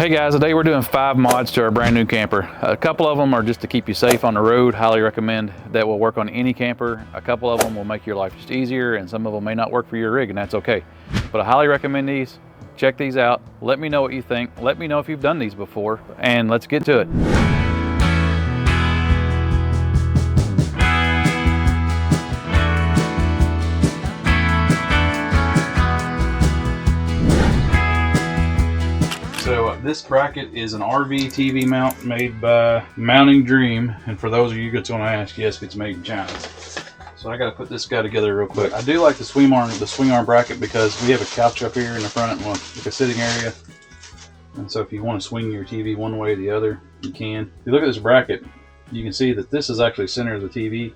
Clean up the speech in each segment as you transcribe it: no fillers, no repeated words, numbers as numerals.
Hey guys, today we're doing 5 mods to our brand new camper. A couple of them are just to keep you safe on the road. Highly recommend that will work on any camper. A couple of them will make your life just easier, and some of them may not work for your rig, and that's okay. But I highly recommend these. Check these out. Let me know what you think. Let me know if you've done these before, and let's get to it. So this bracket is an RV TV mount made by Mounting Dream, and for those of you that's going to ask, yes, it's made in China. So I got to put this guy together real quick. I do like the swing arm bracket because we have a couch up here in the front, like a sitting area, and so if you want to swing your TV one way or the other, you can. If you look at this bracket, you can see that this is actually center of the TV,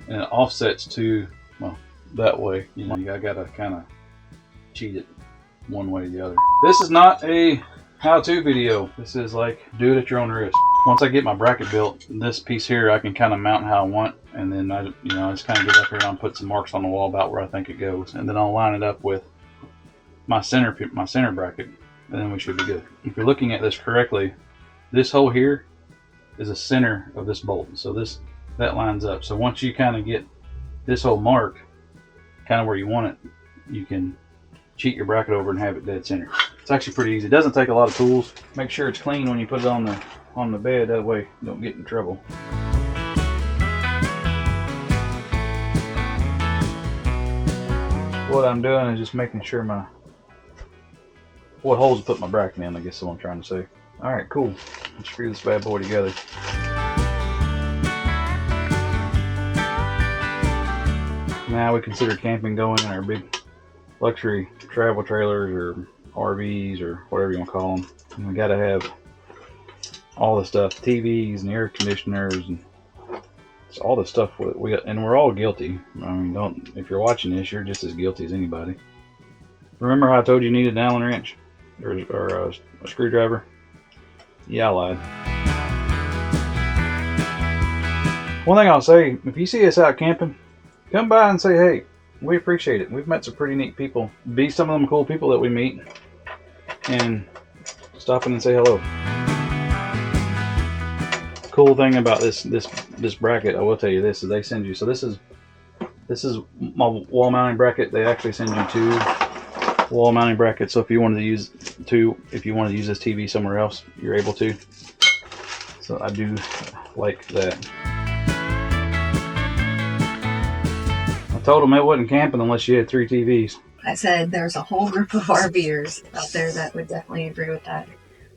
and it offsets to, well, that way. You know, I got to kind of cheat it one way or the other. This is not a how-to video. This is like, do it at your own risk. Once I get my bracket built, this piece here I can kind of mount how I want, and then I just kind of get up here and I'll put some marks on the wall about where I think it goes, and then I'll line it up with my center bracket, and then we should be good. If you're looking at this correctly, this hole here is the center of this bolt, so that lines up. So once you kind of get this hole marked kind of where you want it, you can cheat your bracket over and have it dead center. It's actually pretty easy. It doesn't take a lot of tools. Make sure it's clean when you put it on the bed, that way you don't get in trouble. What I'm doing is just making sure what holes to put my bracket in, I guess is what I'm trying to say. Alright, cool. Let's screw this bad boy together. Now we consider camping going in our big luxury travel trailers or RVs or whatever you want to call them. And we got to have all the stuff, TVs and air conditioners and all the stuff we got, and we're all guilty. I mean, if you're watching this, you're just as guilty as anybody. Remember how I told you needed an Allen wrench or a screwdriver? Yeah, I lied. One thing I'll say, if you see us out camping, come by and say hey. We appreciate it. We've met some pretty neat people. Be some of them cool people that we meet, and stop in and say hello. Cool thing about this bracket, I will tell you this, is they send you. So this is my wall mounting bracket. They actually send you 2 wall mounting brackets. So if you wanted to use this TV somewhere else, you're able to. So I do like that. Told them it wasn't camping unless you had 3 TVs. I said there's a whole group of RVers out there that would definitely agree with that.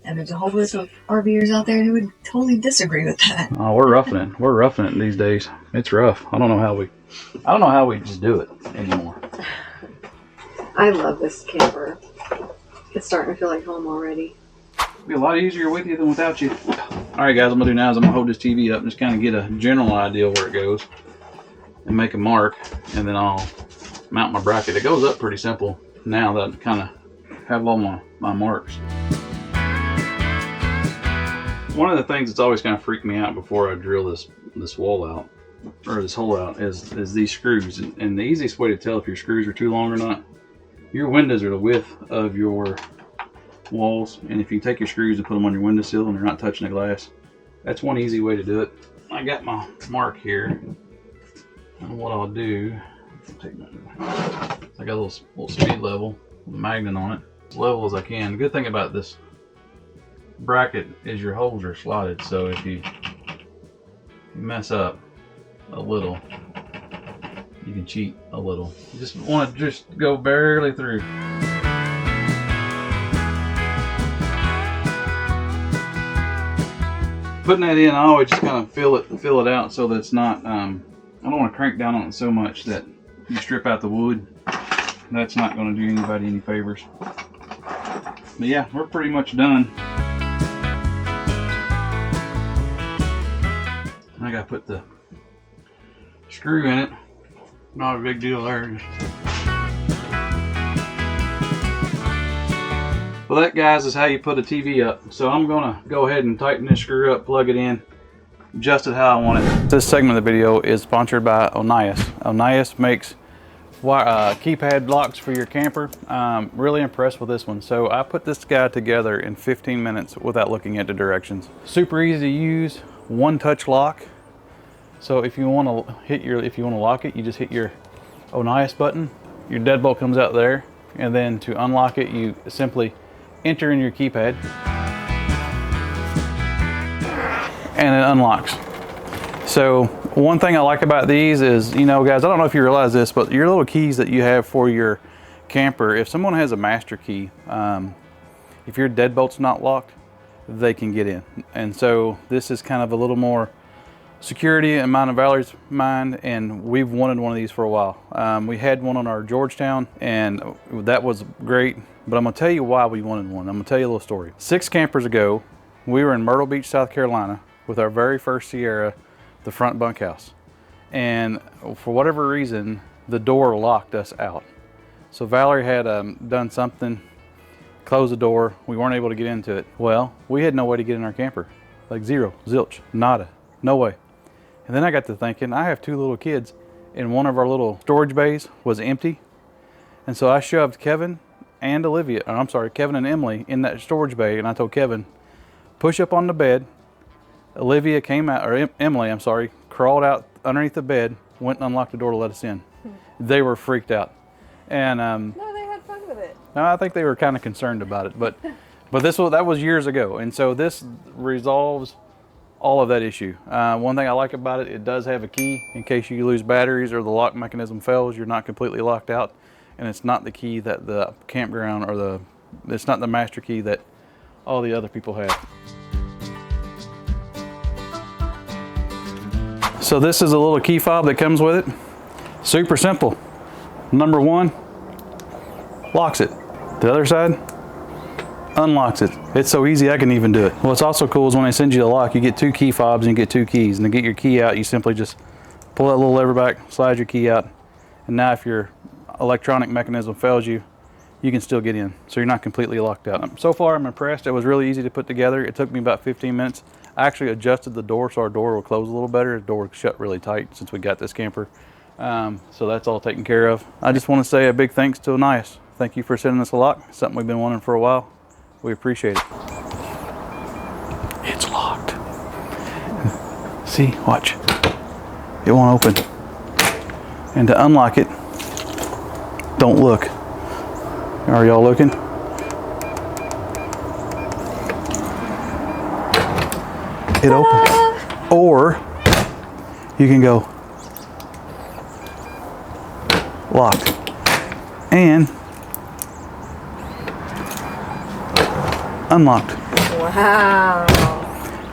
And there's a whole list of RVers out there who would totally disagree with that. Oh, we're roughing it. We're roughing it these days. It's rough. I don't know how we just do it anymore. I love this camper. It's starting to feel like home already. It'll be a lot easier with you than without you. Alright guys, what I'm going to do now is I'm going to hold this TV up and just kind of get a general idea where it goes. And make a mark, and then I'll mount my bracket. It goes up pretty simple now that I kind of have all my marks. One of the things that's always kind of freaked me out before I drill this wall out, or this hole out, is these screws. And the easiest way to tell if your screws are too long or not, your windows are the width of your walls, and if you take your screws and put them on your windowsill and they're not touching the glass, that's one easy way to do it. I got my mark here. And what I'll do, I got a little speed level with a magnet on it, as level as I can. The good thing about this bracket is your holes are slotted, so if you mess up a little, you can cheat a little. You just want to go barely through. Putting that in, I always just kind of fill it out so that it's not. I don't want to crank down on it so much that you strip out the wood. That's not going to do anybody any favors. But yeah, we're pretty much done. I got to put the screw in it. Not a big deal there. Well, that, guys, is how you put a TV up. So I'm going to go ahead and tighten this screw up, plug it in, adjust it how I want it. This segment of the video is sponsored by Onias. Onias makes keypad locks for your camper. Really impressed with this one. So I put this guy together in 15 minutes without looking at the directions. Super easy to use, one touch lock. So if you want to lock it, you just hit your Onias button. Your deadbolt comes out there, and then to unlock it, you simply enter in your keypad, and it unlocks. So one thing I like about these is, you know, guys, I don't know if you realize this, but your little keys that you have for your camper, if someone has a master key, if your deadbolt's not locked, they can get in. And so this is kind of a little more security in mine and Valerie's mind, and we've wanted one of these for a while. We had one on our Georgetown, and that was great, but I'm gonna tell you why we wanted one. I'm gonna tell you a little story. 6 campers ago, we were in Myrtle Beach, South Carolina with our very first Sierra, the front bunkhouse. And for whatever reason, the door locked us out. So Valerie had done something, closed the door, we weren't able to get into it. Well, we had no way to get in our camper. Like zero, zilch, nada, no way. And then I got to thinking, I have 2 little kids, and one of our little storage bays was empty. And so I shoved Kevin and Emily in that storage bay, and I told Kevin, push up on the bed. Olivia came out, or Emily, I'm sorry, crawled out underneath the bed, went and unlocked the door to let us in. They were freaked out. And no, they had fun with it. I think they were kind of concerned about it, but that was years ago. And so this resolves all of that issue. One thing I like about it, it does have a key in case you lose batteries or the lock mechanism fails, you're not completely locked out. And it's not the key that the campground it's not the master key that all the other people have. So this is a little key fob that comes with it. Super simple. Number 1, locks it. The other side, unlocks it. It's so easy I can even do it. What's also cool is when they send you the lock, you get 2 key fobs and you get 2 keys. And to get your key out, you simply just pull that little lever back, slide your key out. And now if your electronic mechanism fails you, you can still get in. So you're not completely locked out. So far I'm impressed. It was really easy to put together. It took me about 15 minutes. I actually adjusted the door so our door will close a little better. The door was shut really tight since we got this camper. So that's all taken care of. I just want to say a big thanks to Onias. Thank you for sending us a lock. It's something we've been wanting for a while. We appreciate it. It's locked. See, watch. It won't open. And to unlock it, don't look. Are y'all looking? It opens. Or you can go locked. And unlocked. Wow.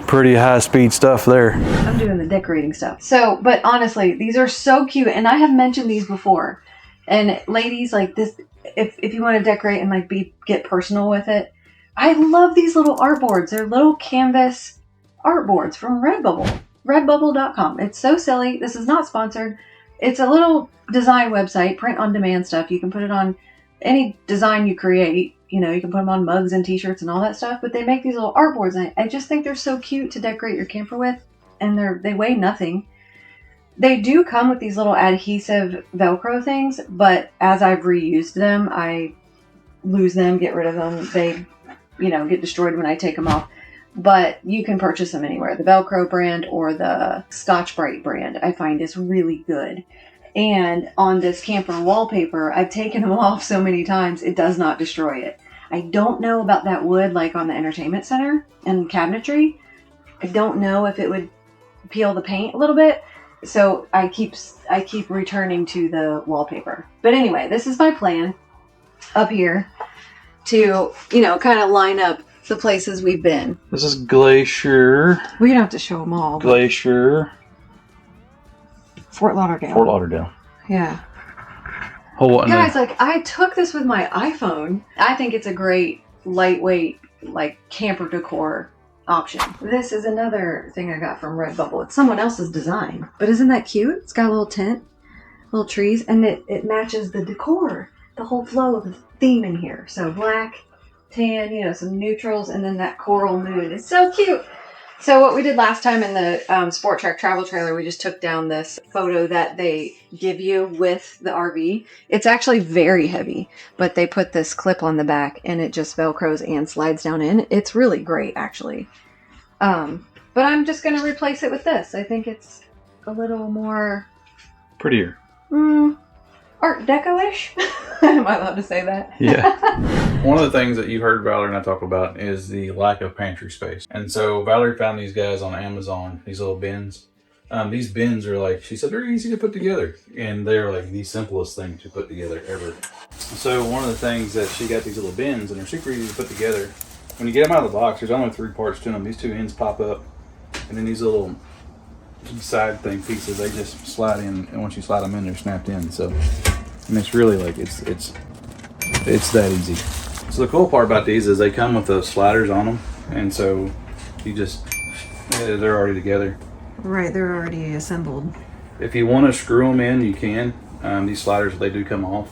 Pretty high speed stuff there. I'm doing the decorating stuff. So, but honestly, these are so cute, and I have mentioned these before. And ladies, like this, if you want to decorate and like get personal with it, I love these little art boards. They're little canvas art boards from Redbubble. Redbubble.com. It's so silly. This is not sponsored. It's a little design website, print on demand stuff. You can put it on any design you create. You know, you can put them on mugs and t-shirts and all that stuff, but they make these little art boards, and I just think they're so cute to decorate your camper with, and they weigh nothing. They do come with these little adhesive Velcro things, but as I've reused them, I lose them, get rid of them. They, get destroyed when I take them off. But you can purchase them anywhere. The Velcro brand or the Scotch-Brite brand, I find is really good. And on this camper wallpaper, I've taken them off so many times, it does not destroy it. I don't know about that wood like on the entertainment center and cabinetry. I don't know if it would peel the paint a little bit. So I keep returning to the wallpaper. But anyway, this is my plan up here to, kind of line up the places we've been. This is Glacier. We don't have to show them all. Glacier. Fort Lauderdale. Fort Lauderdale. Yeah. Guys, I took this with my iPhone. I think it's a great, lightweight, camper decor option. This is another thing I got from Redbubble. It's someone else's design. But isn't that cute? It's got a little tent, little trees, and it matches the decor. The whole flow of the theme in here. So black, tan, some neutrals, and then that coral moon. It's so cute. So what we did last time in the Sport Trek travel trailer, we just took down this photo that they give you with the RV. It's actually very heavy, but they put this clip on the back and it just Velcros and slides down in. It's really great, actually. But I'm just going to replace it with this. I think it's a little more... Prettier. Art Deco-ish? Am I allowed to say that? Yeah. One of the things that you've heard Valerie and I talk about is the lack of pantry space. And so Valerie found these guys on Amazon, these little bins. These bins are like, she said, they're easy to put together. And they're like the simplest thing to put together ever. So one of the things that she got these little bins, and they're super easy to put together. When you get them out of the box, there's only 3 parts to them. These 2 ends pop up. And then these little side thing pieces, they just slide in. And once you slide them in, they're snapped in. So, and it's really like, it's that easy. So the cool part about these is they come with the sliders on them. And so you just, they're already together. Right, they're already assembled. If you want to screw them in, you can. These sliders, they do come off.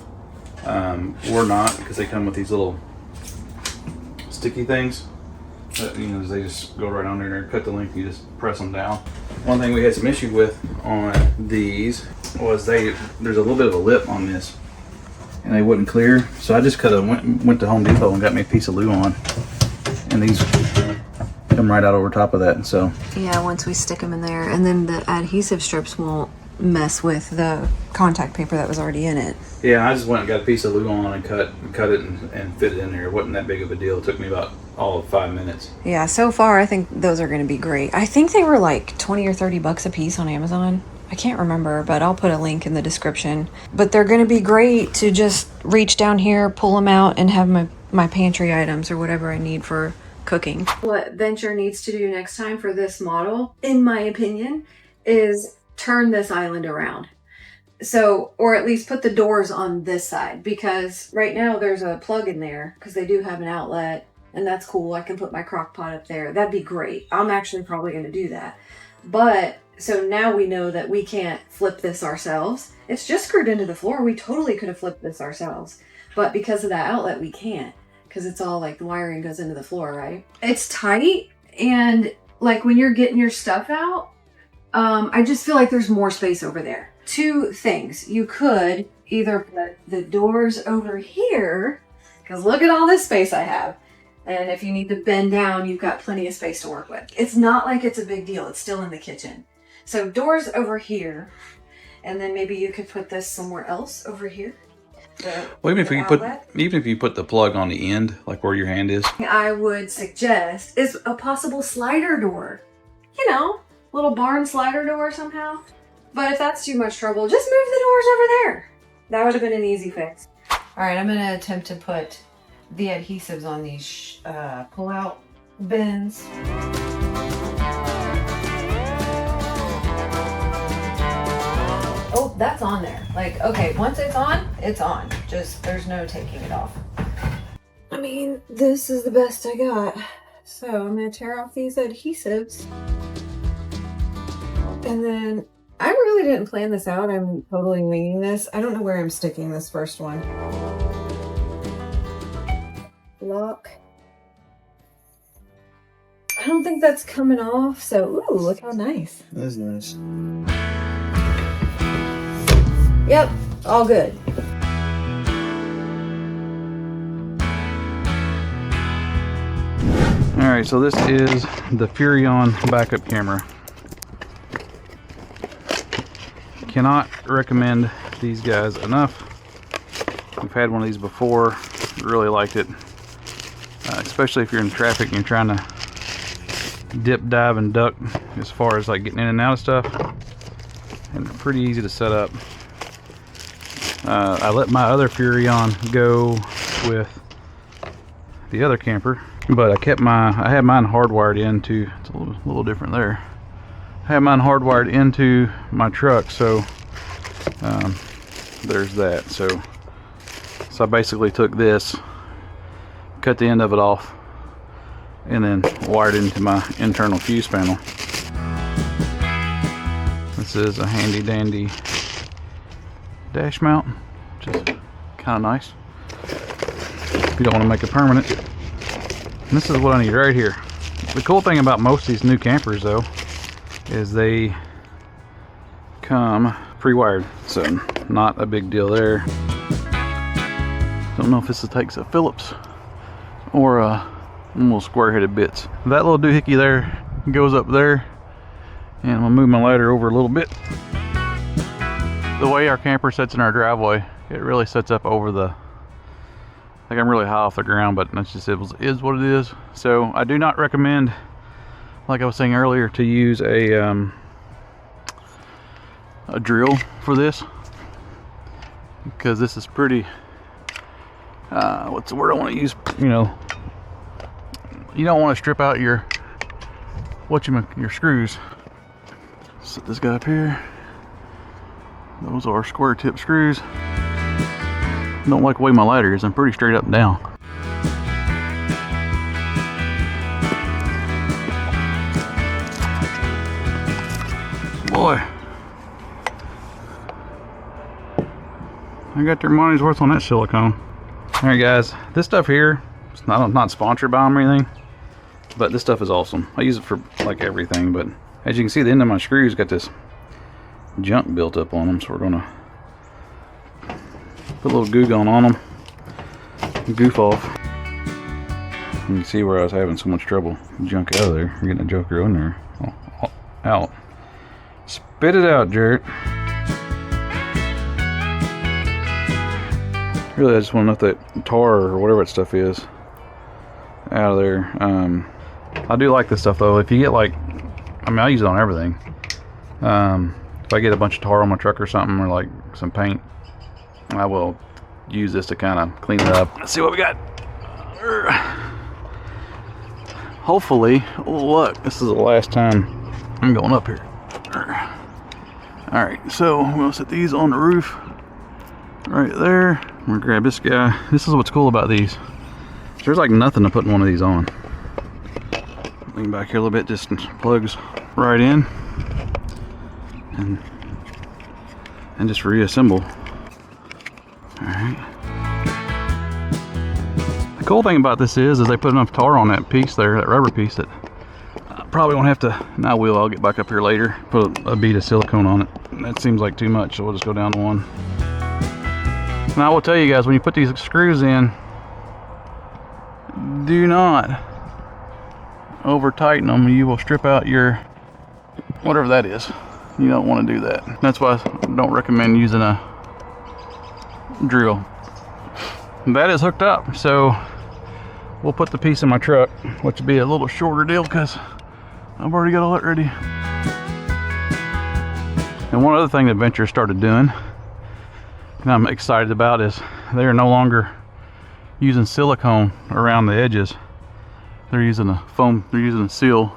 We're not, because they come with these little sticky things. You know, they just go right on there and cut the length. You just press them down. One thing we had some issue with on these was there's a little bit of a lip on this, and they wouldn't clear. So I just went to Home Depot and got me a piece of Luan, and these come right out over top of that. And so yeah, once we stick them in there, and then the adhesive strips won't mess with the contact paper that was already in it. Yeah, I just went and got a piece of Luan and cut it and fit it in there. It wasn't that big of a deal. It took me about all of 5 minutes. Yeah, so far I think those are going to be great. I think they were like 20 or 30 bucks a piece on Amazon. I can't remember, but I'll put a link in the description. But they're going to be great to just reach down here, pull them out, and have my pantry items or whatever I need for cooking. What Venture needs to do next time for this model, in my opinion, is turn this island around. So, or at least put the doors on this side, because right now there's a plug in there because they do have an outlet, and that's cool. I can put my crock pot up there. That'd be great. I'm actually probably going to do that. But so now we know that we can't flip this ourselves. It's just screwed into the floor. We totally could have flipped this ourselves, but because of that outlet, we can't, because it's all like the wiring goes into the floor, right? It's tight, and like when you're getting your stuff out, I just feel like there's more space over there. 2 things. You could either put the doors over here, because look at all this space I have. And if you need to bend down, you've got plenty of space to work with. It's not like it's a big deal. It's still in the kitchen. So doors over here, and then maybe you could put this somewhere else over here. Well, even if you put the plug on the end, like where your hand is, I would suggest is a possible slider door. You know, little barn slider door somehow. But if that's too much trouble, just move the doors over there. That would have been an easy fix. All right, I'm gonna attempt to put the adhesives on these pull-out bins. Oh, that's on there. Like, okay, once it's on, it's on. Just, there's no taking it off. I mean, this is the best I got. So I'm gonna tear off these adhesives. And then, I really didn't plan this out. I'm totally winging this. I don't know where I'm sticking this first one. Lock. I don't think that's coming off, so ooh, look how nice. That's nice. Yep, all good. Alright, so this is the Furrion backup camera. Cannot recommend these guys enough. We've had one of these before, really liked it. Especially if you're in traffic and you're trying to dip, dive, and duck as far as like getting in and out of stuff. And pretty easy to set up. I let my other Furrion go with the other camper, but I had mine hardwired into, it's a little different there. I had mine hardwired into my truck, so there's that. So I basically took this, cut the end of it off, and then wired it into my internal fuse panel. This is a handy dandy dash mount, which is kind of nice if you don't want to make it permanent. And this is what I need right here. The cool thing about most of these new campers though is they come pre-wired, so not a big deal there. Don't know if this takes a Phillips or a little square-headed bits. That little doohickey there goes up there, and I'm gonna move my ladder over a little bit. The way our camper sits in our driveway, it really sets up over the, like I'm really high off the ground, but that's just, it is what it is. So I do not recommend, like I was saying earlier, to use a drill for this, because this is pretty, what's the word I want to use, you know, you don't want to strip out your screws. Set this guy up here. Those are square tip screws. Don't like the way my ladder is. I'm pretty straight up and down. Boy, I got their money's worth on that silicone. All right, guys, this stuff here, it's not sponsored by them or anything, but this stuff is awesome. I use it for like everything, but as you can see, the end of my screws got this junk built up on them, so we're gonna put a little goo gun on them, goof off. You can see where I was having so much trouble junk out of there. We're getting the joker in there. Oh, out. Spit it out, Jarrett. Really, I just want to know that tar or whatever that stuff is out of there. I do like this stuff though. If you get like, I mean, I use it on everything. If I get a bunch of tar on my truck or something, or like some paint, I will use this to kind of clean it up. Let's see what we got. Hopefully, oh look, this is the last time I'm going up here. All right, so I'm gonna set these on the roof right there. I'm gonna grab this guy. This is what's cool about these. There's like nothing to put one of these on. Lean back here a little bit, just plugs right in and just reassemble. All right. The cool thing about this is they put enough tar on that piece there, that rubber piece, that I probably won't have to. Now I will. I'll get back up here later. Put a bead of silicone on it. That seems like too much, so we'll just go down to one. Now I will tell you guys, when you put these screws in, do not over tighten them. You will strip out your whatever that is. You don't want to do that. That's why I don't recommend using a drill. That is hooked up, so we'll put the piece in my truck, which will be a little shorter deal because I've already got all that ready. And one other thing that Venture started doing, and I'm excited about, is they are no longer using silicone around the edges. They're using a foam, they're using a seal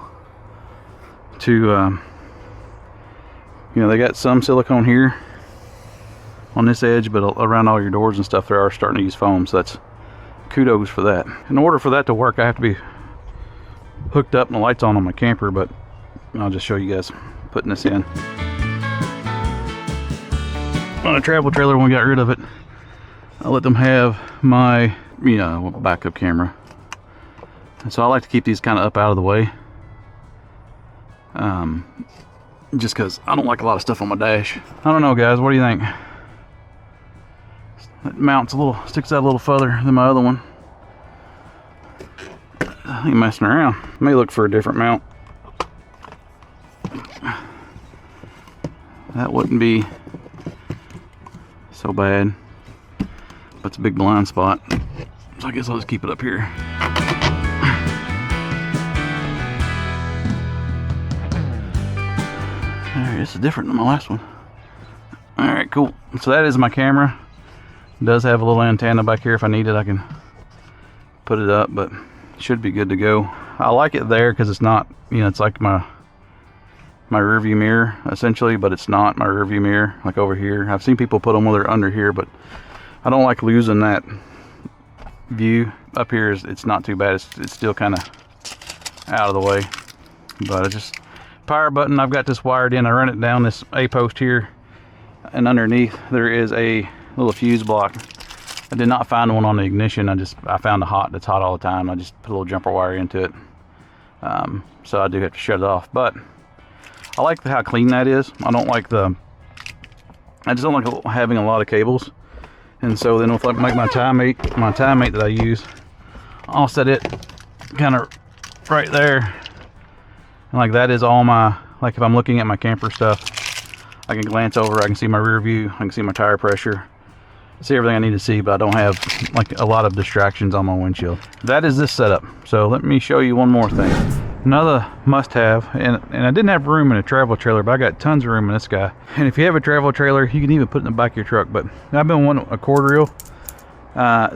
to, you know, they got some silicone here on this edge, but around all your doors and stuff, they are starting to use foam, so that's kudos for that. In order for that to work, I have to be hooked up and the lights on my camper, but I'll just show you guys putting this in. On a travel trailer, when we got rid of it, I let them have my, you know, backup camera. And so I like to keep these kind of up out of the way. Just because I don't like a lot of stuff on my dash. I don't know, guys, what do you think? That mount's a little, sticks out a little further than my other one. I ain't messing around. May look for a different mount. That wouldn't be so bad, but it's a big blind spot, so I guess I'll just keep it up here. Alright, this is different than my last one. Alright, cool. So that is my camera. It does have a little antenna back here. If I need it, I can put it up, but it should be good to go. I like it there because it's not, you know, it's like my rear view mirror essentially, but it's not my rear view mirror like over here. I've seen people put them where they're under here, but I don't like losing that view. Up here it's not too bad. It's still kind of out of the way, but it's just power button. I've got this wired in. I run it down this A post here, and underneath there is a little fuse block. I did not find one on the ignition. I found that's hot all the time. I just put a little jumper wire into it, So I do have to shut it off. But I like how clean that is. I just don't like having a lot of cables. And so then with like my tie mate that I use, I'll set it kind of right there. And like that is all my, like if I'm looking at my camper stuff, I can glance over, I can see my rear view, I can see my tire pressure, see everything I need to see, but I don't have like a lot of distractions on my windshield. That is this setup. So let me show you one more thing. Another must-have, and I didn't have room in a travel trailer, but I got tons of room in this guy. And if you have a travel trailer, you can even put it in the back of your truck. But I've been wanting a cord reel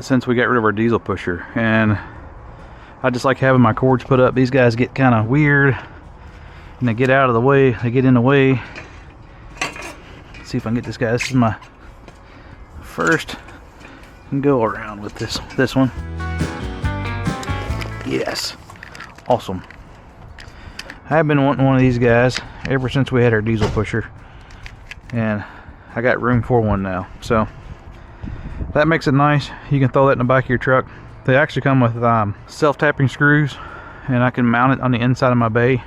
since we got rid of our diesel pusher, and I just like having my cords put up. These guys get kind of weird, and they get out of the way. They get in the way. Let's see if I can get this guy. This is my first go around with this one. Yes, awesome. I've been wanting one of these guys ever since we had our diesel pusher, and I got room for one now, so that makes it nice. You can throw that in the back of your truck. They actually come with self-tapping screws, and I can mount it on the inside of my bay.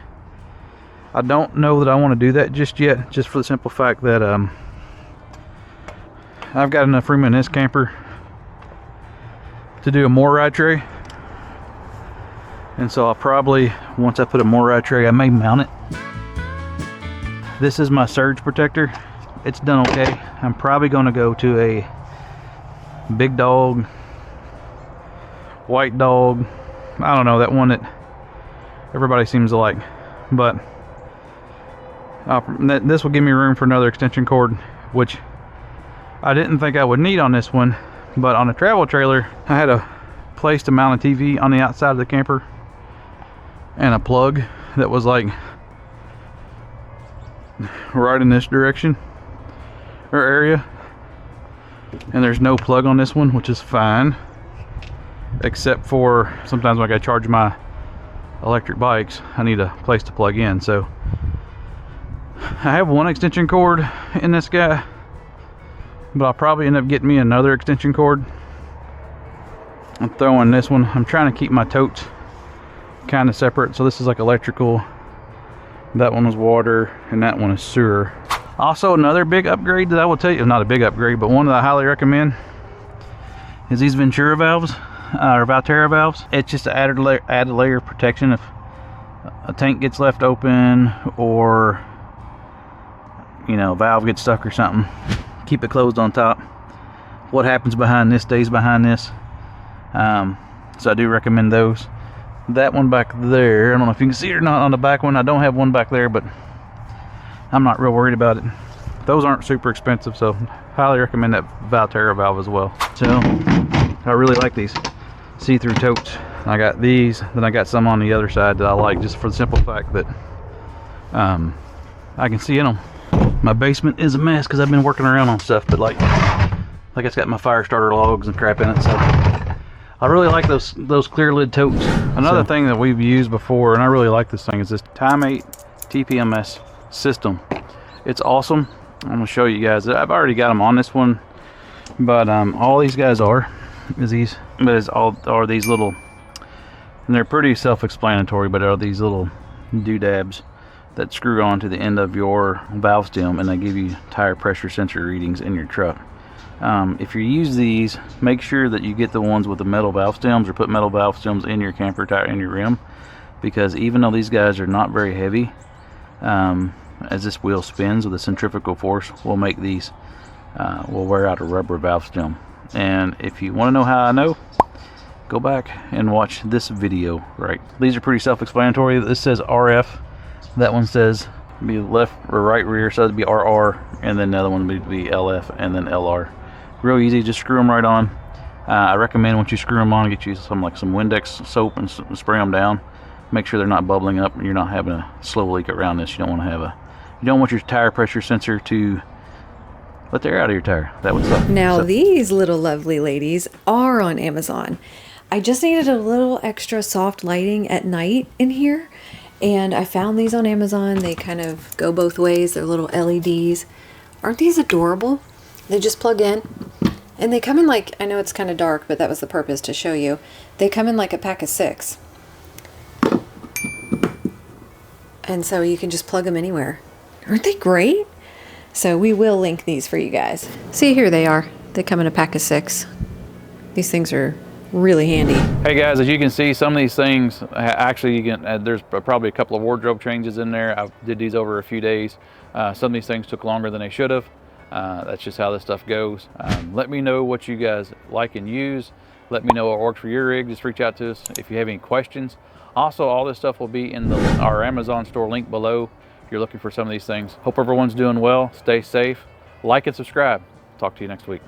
I don't know that I want to do that just yet, just for the simple fact that I've got enough room in this camper to do a more ride tray. And so I'll probably, once I put a more ride tray, I may mount it. This is my surge protector. It's done okay. I'm probably going to go to a big dog, white dog. I don't know, that one that everybody seems to like. But this will give me room for another extension cord, which I didn't think I would need on this one. But on a travel trailer, I had a place to mount a TV on the outside of the camper, and a plug that was like right in this direction or area, and there's no plug on this one, which is fine, except for sometimes when I gotta charge my electric bikes, I need a place to plug in. So I have one extension cord in this guy, but I'll probably end up getting me another extension cord and throwing this one. I'm trying to keep my totes kind of separate, so this is like electrical, that one is water, and that one is sewer. Also, another big upgrade that I will tell you, not a big upgrade, but one that I highly recommend, is these Ventura valves, or Valterra valves. It's just an added layer of protection if a tank gets left open, or you know, a valve gets stuck or something. Keep it closed on top. What happens behind this stays behind this. So I do recommend those. That one back there, I don't know if you can see it or not on the back one. I don't have one back there, but I'm not real worried about it. Those aren't super expensive, so highly recommend that Valterra valve as well. So I really like these see-through totes. I got these, then I got some on the other side that I like, just for the simple fact that I can see in them. My basement is a mess because I've been working around on stuff, but like it's got my fire starter logs and crap in it, so I really like those clear lid totes. Another thing that we've used before, and I really like this thing, is this Time8 TPMS system. It's awesome. I'm gonna show you guys. I've already got them on this one, but all these guys are these little, and they're pretty self-explanatory, but are these little doodads that screw on to the end of your valve stem, and they give you tire pressure sensor readings in your truck. If you use these, make sure that you get the ones with the metal valve stems, or put metal valve stems in your camper tire, in your rim, because even though these guys are not very heavy, as this wheel spins with a centrifugal force, will make these will wear out a rubber valve stem. And if you want to know how I know, go back and watch this video. Right, these are pretty self-explanatory. This says RF, that one says be left or right rear, so it'd be RR, and then the other one would be LF, and then LR. Real easy, just screw them right on. I recommend once you screw them on, get you some Windex soap and spray them down. Make sure they're not bubbling up, and you're not having a slow leak around this. You don't want your tire pressure sensor to let the air out of your tire. That would suck. Now these little lovely ladies are on Amazon. I just needed a little extra soft lighting at night in here, and I found these on Amazon. They kind of go both ways. They're little LEDs. Aren't these adorable? They just plug in, and they come in like, I know it's kind of dark, but that was the purpose, to show you. They come in like a pack of 6. And so you can just plug them anywhere. Aren't they great? So we will link these for you guys. See, here they are. They come in a pack of 6. These things are really handy. Hey guys, as you can see, some of these things actually you can. There's probably a couple of wardrobe changes in there. I did these over a few days. Some of these things took longer than they should have. That's just how this stuff goes. Let me know what you guys like and use. Let me know what works for your rig. Just reach out to us if you have any questions. Also, all this stuff will be in our Amazon store link below if you're looking for some of these things. Hope everyone's doing well. Stay safe. Like and subscribe. Talk to you next week.